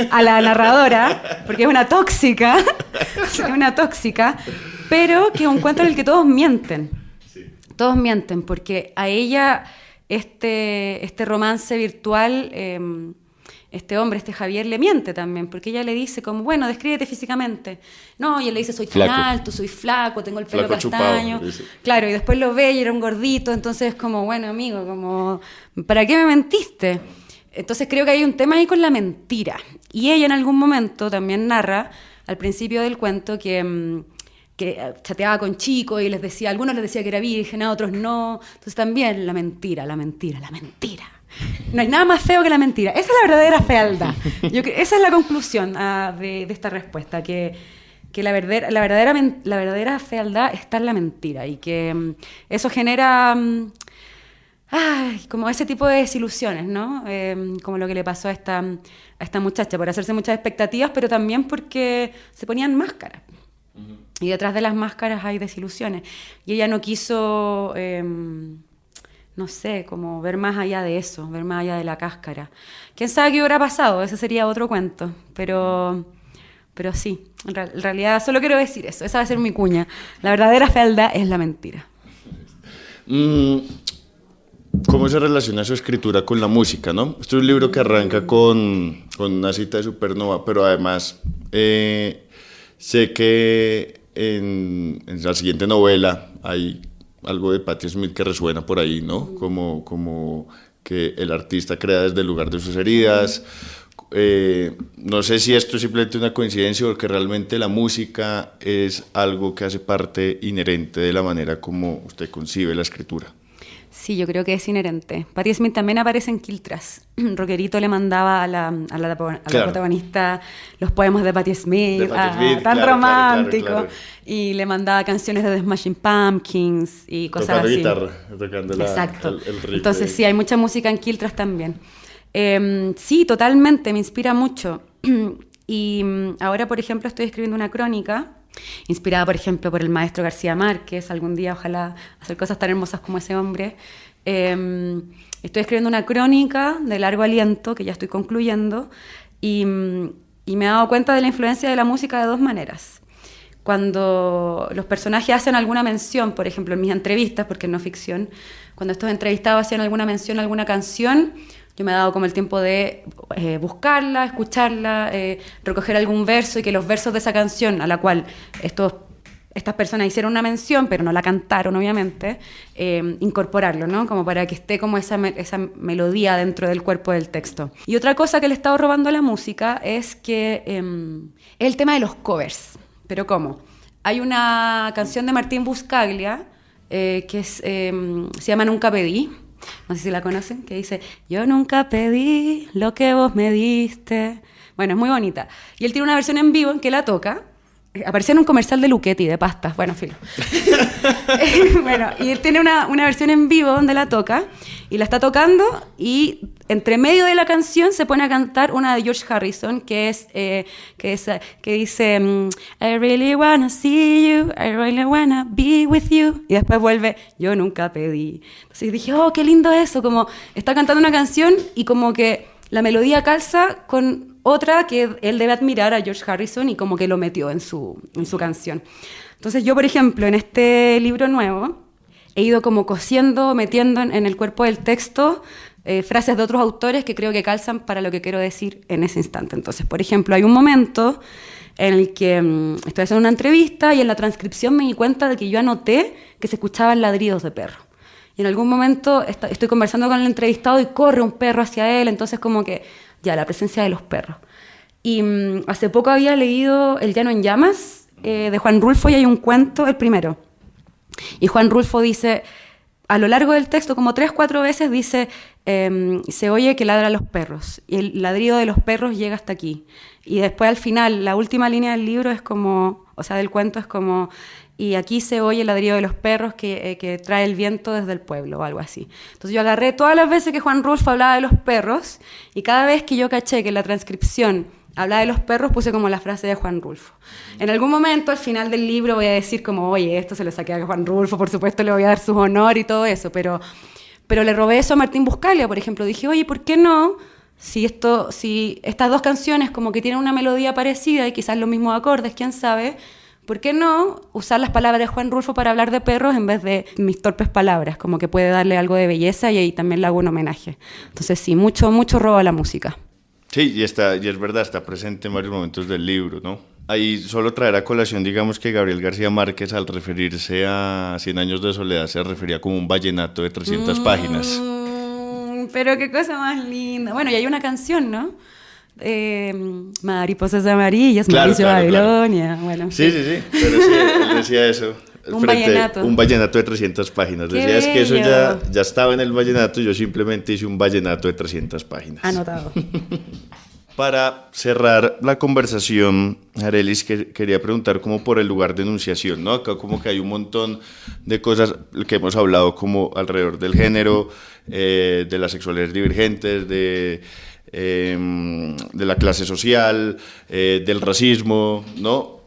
a la narradora, porque es una tóxica, pero que es un cuento en el que todos mienten. Todos mienten, porque a ella este romance virtual... Este hombre, Javier, le miente también, porque ella le dice como, bueno, descríbete físicamente. No, y él le dice, soy tan alto, soy flaco, tengo el pelo castaño. Claro, y después lo ve y era un gordito, entonces como, bueno, amigo, como, ¿para qué me mentiste? Entonces creo que hay un tema ahí con la mentira. Y ella en algún momento también narra, al principio del cuento, que chateaba con chicos y les decía, a algunos les decía que era virgen, a otros no. Entonces también la mentira. No hay nada más feo que la mentira. Esa es la verdadera fealdad. Esa es la conclusión de esta respuesta, que la verdadera fealdad está en la mentira y que eso genera como ese tipo de desilusiones, ¿no? Como lo que le pasó a esta muchacha, por hacerse muchas expectativas, pero también porque se ponían máscaras. Y detrás de las máscaras hay desilusiones. Y ella no quiso... no sé, como ver más allá de eso, ver más allá de la cáscara. ¿Quién sabe qué hubiera pasado? Ese sería otro cuento, pero sí, en realidad solo quiero decir eso, esa va a ser mi cuña. La verdadera fealdad es la mentira. ¿Cómo se relaciona su escritura con la música, no? Este es un libro que arranca con una cita de Supernova, pero además sé que en la siguiente novela hay algo de Patti Smith que resuena por ahí, ¿no? Como que el artista crea desde el lugar de sus heridas. No sé si esto es simplemente una coincidencia o que realmente la música es algo que hace parte inherente de la manera como usted concibe la escritura. Sí, yo creo que es inherente. Patti Smith también aparece en Kiltras. Rockerito le mandaba a la protagonista los poemas de Patti Smith, tan romántico, claro. Y le mandaba canciones de The Smashing Pumpkins y cosas así. Guitarra, tocando exacto. el riff. Entonces sí, hay mucha música en Kiltras también. Sí, totalmente, me inspira mucho. Y ahora, por ejemplo, estoy escribiendo una crónica inspirada, por ejemplo, por el maestro García Márquez. Algún día, ojalá, hacer cosas tan hermosas como ese hombre. Estoy escribiendo una crónica de largo aliento, que ya estoy concluyendo, y me he dado cuenta de la influencia de la música de dos maneras. Cuando los personajes hacen alguna mención, por ejemplo, en mis entrevistas, porque no ficción, cuando estos entrevistados hacían alguna mención a alguna canción, yo me he dado como el tiempo de buscarla, escucharla, recoger algún verso, y que los versos de esa canción, a la cual estas personas hicieron una mención, pero no la cantaron, obviamente, incorporarlo, ¿no? Como para que esté como esa melodía dentro del cuerpo del texto. Y otra cosa que le he estado robando a la música es que es el tema de los covers. ¿Pero cómo? Hay una canción de Martín Buscaglia que se llama Nunca Pedí. No sé si la conocen, que dice: yo nunca pedí lo que vos me diste. Bueno, es muy bonita. Y él tiene una versión en vivo en que la toca. Aparecía en un comercial de Luchetti, de pastas. Bueno, filo. Bueno, y él tiene una versión en vivo donde la toca, y la está tocando, y entre medio de la canción se pone a cantar una de George Harrison, que dice I really wanna see you, I really wanna be with you, y después vuelve yo nunca pedí. Entonces dije, oh, qué lindo eso, como está cantando una canción y como que la melodía calza con otra que él debe admirar a George Harrison, y como que lo metió en su canción. Entonces yo, por ejemplo, en este libro nuevo he ido como cosiendo, metiendo en el cuerpo del texto frases de otros autores que creo que calzan para lo que quiero decir en ese instante. Entonces, por ejemplo, hay un momento en el que estoy haciendo una entrevista, y en la transcripción me di cuenta de que yo anoté que se escuchaban ladridos de perro. Y en algún momento estoy conversando con el entrevistado y corre un perro hacia él, entonces como que ya, la presencia de los perros. Y hace poco había leído El llano en llamas, de Juan Rulfo, y hay un cuento, el primero. Y Juan Rulfo dice, a lo largo del texto, como 3-4 veces, dice, se oye que ladran los perros, y el ladrido de los perros llega hasta aquí. Y después al final, la última línea del libro es como, o sea, del cuento es como, y aquí se oye el ladrido de los perros que trae el viento desde el pueblo, o algo así. Entonces yo agarré todas las veces que Juan Rulfo hablaba de los perros, y cada vez que yo caché que en la transcripción hablaba de los perros, puse como la frase de Juan Rulfo. En algún momento, al final del libro, voy a decir como, oye, esto se lo saqué a Juan Rulfo, por supuesto le voy a dar su honor y todo eso, pero le robé eso a Martín Buscaglia, por ejemplo. Dije, oye, ¿por qué no? Si estas dos canciones como que tienen una melodía parecida y quizás los mismos acordes, quién sabe, ¿por qué no usar las palabras de Juan Rulfo para hablar de perros en vez de mis torpes palabras? Como que puede darle algo de belleza, y ahí también le hago un homenaje. Entonces sí, mucho robo a la música. Sí, y es verdad, está presente en varios momentos del libro, ¿no? Ahí solo traer a colación, digamos, que Gabriel García Márquez, al referirse a 100 años de soledad, se refería como un vallenato de 300 páginas. Pero qué cosa más linda. Bueno, y hay una canción, ¿no? Mariposas amarillas, claro, Mauricio Babilonia. Claro. Bueno, sí, pero sí, él decía eso. Un vallenato. Un vallenato de 300 páginas. Decía, es que eso ya estaba en el vallenato, yo simplemente hice un vallenato de 300 páginas. Anotado. Para cerrar la conversación, Arelis, quería preguntar como por el lugar de enunciación, ¿no? Acá como que hay un montón de cosas que hemos hablado como alrededor del género, de las sexualidades divergentes, de la clase social, del racismo, ¿no?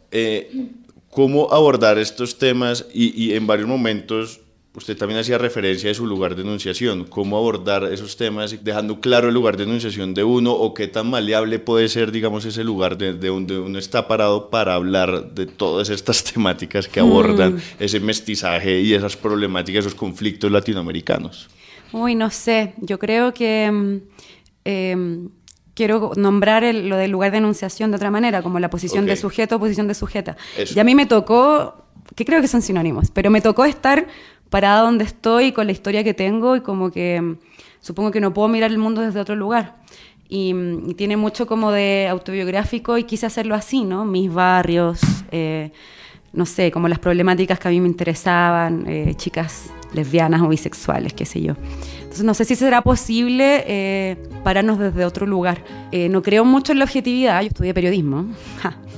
¿Cómo abordar estos temas? Y en varios momentos usted también hacía referencia a su lugar de enunciación. ¿Cómo abordar esos temas dejando claro el lugar de enunciación de uno, o qué tan maleable puede ser, digamos, ese lugar de donde uno está parado para hablar de todas estas temáticas que abordan ese mestizaje y esas problemáticas, esos conflictos latinoamericanos? Uy, no sé. Yo creo que quiero nombrar lo del lugar de enunciación de otra manera, como la posición de sujeto o posición de sujeta. Eso. Y a mí me tocó, que creo que son sinónimos, pero me tocó estar parada donde estoy con la historia que tengo, y como que supongo que no puedo mirar el mundo desde otro lugar. Y tiene mucho como de autobiográfico, y quise hacerlo así, ¿no? Mis barrios, no sé, como las problemáticas que a mí me interesaban, chicas lesbianas o bisexuales, qué sé yo. Entonces no sé si será posible pararnos desde otro lugar. No creo mucho en la objetividad, yo estudié periodismo,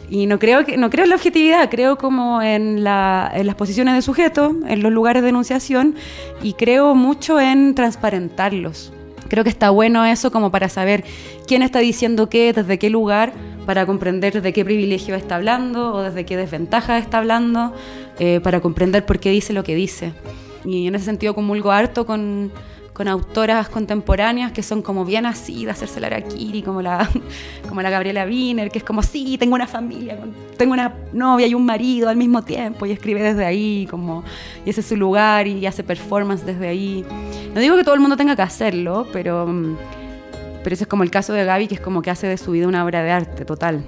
y no creo en la objetividad, creo como en las posiciones de sujeto, en los lugares de enunciación, y creo mucho en transparentarlos. Creo que está bueno eso como para saber quién está diciendo qué, desde qué lugar, para comprender de qué privilegio está hablando o desde qué desventaja está hablando, para comprender por qué dice lo que dice. Y en ese sentido comulgo harto con autoras contemporáneas que son como bien así, de hacerse la harakiri, como la Gabriela Wiener, que es como, sí, tengo una familia, tengo una novia y un marido al mismo tiempo, y escribe desde ahí, y ese es su lugar, y hace performance desde ahí. No digo que todo el mundo tenga que hacerlo, pero ese es como el caso de Gaby, que es como que hace de su vida una obra de arte total.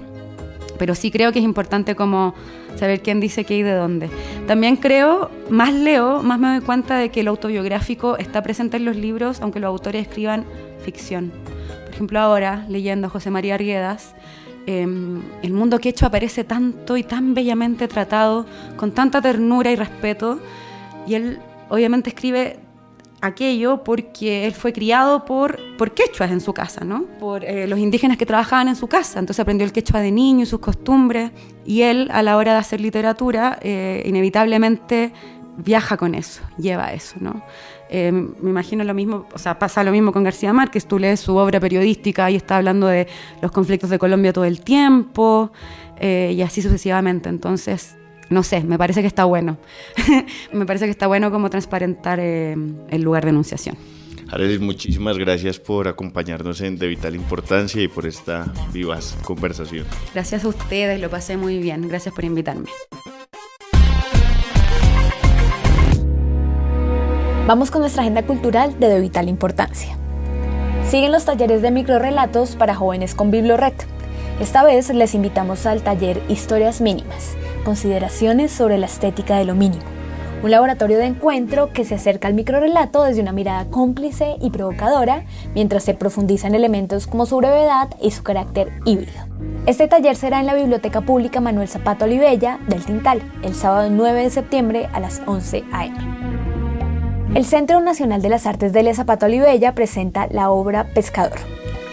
Pero sí creo que es importante como saber quién dice qué y de dónde. También creo, más leo, más me doy cuenta de que lo autobiográfico está presente en los libros, aunque los autores escriban ficción. Por ejemplo, ahora, leyendo a José María Arguedas, el mundo quechua aparece tanto y tan bellamente tratado, con tanta ternura y respeto, y él obviamente escribe aquello porque él fue criado por quechuas en su casa, ¿no? Por los indígenas que trabajaban en su casa. Entonces aprendió el quechua de niño y sus costumbres, y él, a la hora de hacer literatura, inevitablemente viaja con eso, lleva eso, ¿no? Me imagino lo mismo, o sea, pasa lo mismo con García Márquez. Tú lees su obra periodística y está hablando de los conflictos de Colombia todo el tiempo, y así sucesivamente. Entonces, no sé, me parece que está bueno. Me parece que está bueno como transparentar el lugar de enunciación. Arelis, muchísimas gracias por acompañarnos en De Vital Importancia y por esta vivaz conversación. Gracias a ustedes, lo pasé muy bien. Gracias por invitarme. Vamos con nuestra agenda cultural de Vital Importancia. Siguen los talleres de microrrelatos para jóvenes con Biblioret. Esta vez les invitamos al taller Historias Mínimas, consideraciones sobre la estética de lo mínimo. Un laboratorio de encuentro que se acerca al microrrelato desde una mirada cómplice y provocadora, mientras se profundiza en elementos como su brevedad y su carácter híbrido. Este taller será en la Biblioteca Pública Manuel Zapata Olivella del Tintal, el sábado 9 de septiembre a las 11 a.m. El Centro Nacional de las Artes de Elia Zapata Olivella presenta la obra Pescador,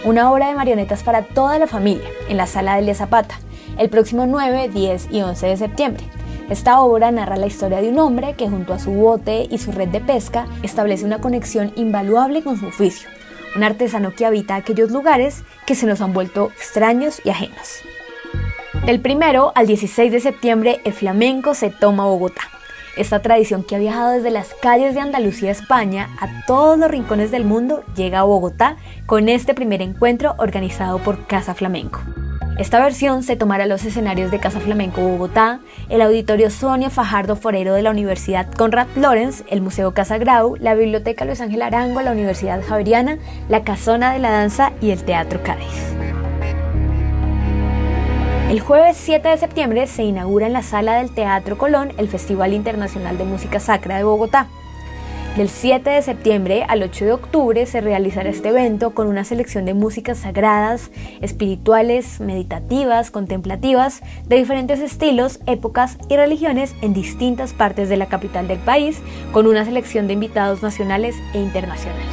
una obra de marionetas para toda la familia, en la Sala de Elia Zapata, el próximo 9, 10 y 11 de septiembre. Esta obra narra la historia de un hombre que junto a su bote y su red de pesca establece una conexión invaluable con su oficio, un artesano que habita aquellos lugares que se nos han vuelto extraños y ajenos. Del 1 al 16 de septiembre, el flamenco se toma Bogotá. Esta tradición que ha viajado desde las calles de Andalucía, España, a todos los rincones del mundo, llega a Bogotá con este primer encuentro organizado por Casa Flamenco. Esta versión se tomará los escenarios de Casa Flamenco Bogotá, el Auditorio Sonia Fajardo Forero de la Universidad Conrad Lorenz, el Museo Casa Grau, la Biblioteca Luis Ángel Arango, la Universidad Javeriana, la Casona de la Danza y el Teatro Cádiz. El jueves 7 de septiembre se inaugura en la Sala del Teatro Colón el Festival Internacional de Música Sacra de Bogotá. Del 7 de septiembre al 8 de octubre se realizará este evento con una selección de músicas sagradas, espirituales, meditativas, contemplativas, de diferentes estilos, épocas y religiones en distintas partes de la capital del país, con una selección de invitados nacionales e internacionales.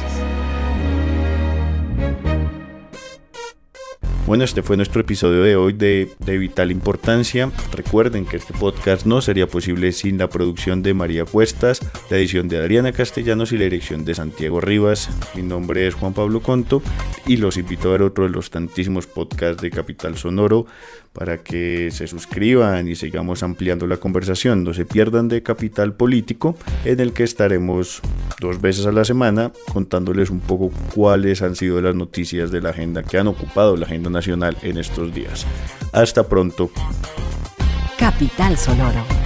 Bueno, este fue nuestro episodio de hoy de Vital Importancia. Recuerden que este podcast no sería posible sin la producción de María Cuestas, la edición de Adriana Castellanos y la dirección de Santiago Rivas. Mi nombre es Juan Pablo Conto y los invito a ver otro de los tantísimos podcasts de Capital Sonoro para que se suscriban y sigamos ampliando la conversación. No se pierdan de Capital Político, en el que estaremos 2 veces a la semana contándoles un poco cuáles han sido las noticias de la agenda que han ocupado la agenda nacional en estos días. Hasta pronto. Capital Sonoro.